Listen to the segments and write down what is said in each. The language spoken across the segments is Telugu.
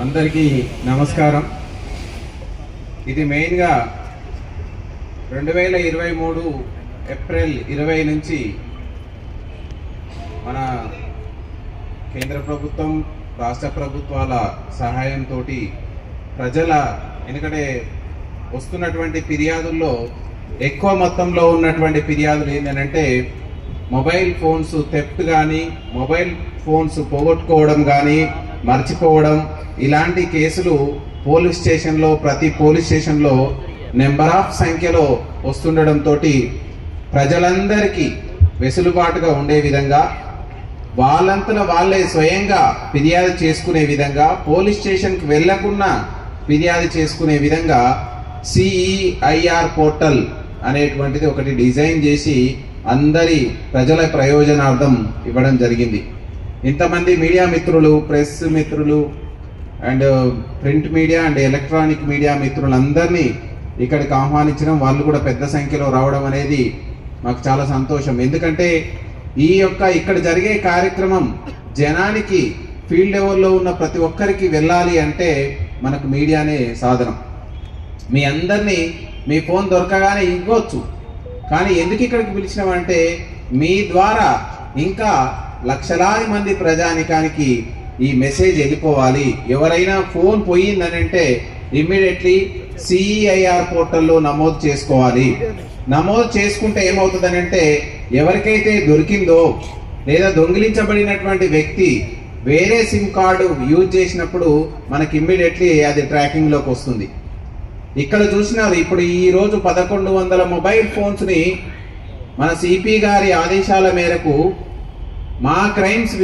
అందరికీ నమస్కారం. ఇది మెయిన్గా 2023 ఏప్రిల్ 20 నుంచి మన కేంద్ర ప్రభుత్వం రాష్ట్ర ప్రభుత్వాల సహాయంతో ప్రజల ఎందుకంటే వస్తున్నటువంటి ఫిర్యాదుల్లో ఎక్కువ మొత్తంలో ఉన్నటువంటి ఫిర్యాదులు ఏంటంటే మొబైల్ ఫోన్స్ థెఫ్ట్ కానీ మొబైల్ ఫోన్స్ పోగొట్టుకోవడం కానీ మర్చిపోవడం ఇలాంటి కేసులు ప్రతి పోలీస్ స్టేషన్లో నెంబర్ ఆఫ్ సంఖ్యలో వస్తుండడంతో ప్రజలందరికీ వెసులుబాటుగా ఉండే విధంగా వాళ్ళంతలో వాళ్ళే స్వయంగా ఫిర్యాదు చేసుకునే విధంగా పోలీస్ స్టేషన్కి వెళ్లకుండా ఫిర్యాదు చేసుకునే విధంగా CEIR పోర్టల్ అనేటువంటిది ఒకటి డిజైన్ చేసి అందరి ప్రజల ప్రయోజనార్థం ఇవ్వడం జరిగింది. ఇంతమంది మీడియా మిత్రులు, ప్రెస్ మిత్రులు and print media and electronic media మిత్రులందరినీ ఇక్కడికి ఆహ్వానించడం, వాళ్ళు కూడా పెద్ద సంఖ్యలో రావడం అనేది మాకు చాలా సంతోషం. ఎందుకంటే ఇక్కడ జరిగే కార్యక్రమం జనానికి ఫీల్డ్ లెవెల్లో ఉన్న ప్రతి ఒక్కరికి వెళ్ళాలి అంటే మనకు మీడియానే సాధనం. మీ అందరినీ మీ ఫోన్ దొరకగానే ఇవ్వచ్చు, కానీ ఎందుకు ఇక్కడికి పిలిచినామంటే మీ ద్వారా ఇంకా లక్షలాది మంది ప్రజానికానికి ఈ మెసేజ్ వెళ్ళిపోవాలి. ఎవరైనా ఫోన్ పోయిందని అంటే ఇమ్మీడియట్లీ CEIR పోర్టల్లో నమోదు చేసుకోవాలి. నమోదు చేసుకుంటే ఏమవుతుందని అంటే ఎవరికైతే దొరికిందో లేదా దొంగిలించబడినటువంటి వ్యక్తి వేరే సిమ్ కార్డు యూజ్ చేసినప్పుడు మనకి ఇమ్మీడియట్లీ అది ట్రాకింగ్లోకి వస్తుంది. ఇక్కడ చూసినారు, ఇప్పుడు ఈ రోజు 1100 మొబైల్ ఫోన్స్ని మన సిపి గారి ఆదేశాల మేరకు మా క్రైమ్స్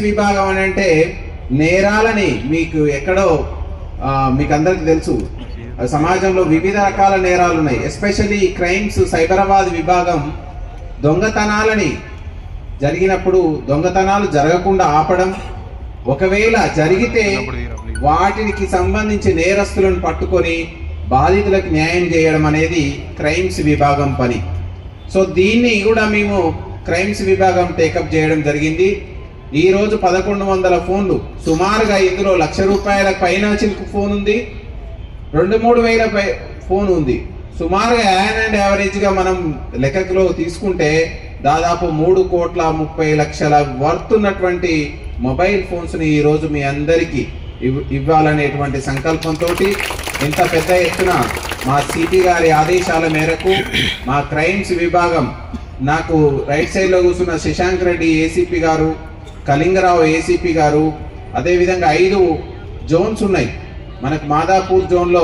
విభాగం అని అంటే నేరాలని మీకు ఎక్కడో మీకు అందరికి తెలుసు, సమాజంలో వివిధ రకాల నేరాలు ఉన్నాయి. ఎస్పెషల్లీ క్రైమ్స్ సైబరాబాద్ విభాగం దొంగతనాలని జరిగినప్పుడు దొంగతనాలు జరగకుండా ఆపడం, ఒకవేళ జరిగితే వాటికి సంబంధించి నేరస్తులను పట్టుకొని బాధితులకు న్యాయం చేయడం అనేది క్రైమ్స్ విభాగం పని. సో దీన్ని కూడా మేము క్రైమ్స్ విభాగం టేకప్ చేయడం జరిగింది. ఈ రోజు 1100 ఫోన్లు, సుమారుగా ఇందులో ₹1,00,000 పైన చిలుకు ఫోన్ ఉంది, 2-3 వేల ఫోన్ ఉంది. సుమారుగా యావరేజ్ గా మనం లెక్కలో తీసుకుంటే దాదాపు 3,30,00,000 వర్త్ ఉన్నటువంటి మొబైల్ ఫోన్స్ ని ఈ రోజు మీ అందరికీ ఇవ్వాలనేటువంటి సంకల్పంతో ఇంత పెద్ద ఎత్తున మా సిపి గారి ఆదేశాల మేరకు మా క్రైమ్స్ విభాగం, నాకు రైట్ సైడ్ లో కూర్చున్న శశాంక్ రెడ్డి ఏసీపీ గారు, కళింగరావు ఏసీపీ గారు, అదేవిధంగా 5 జోన్స్ ఉన్నాయి మనకు. మాదాపూర్ జోన్ లో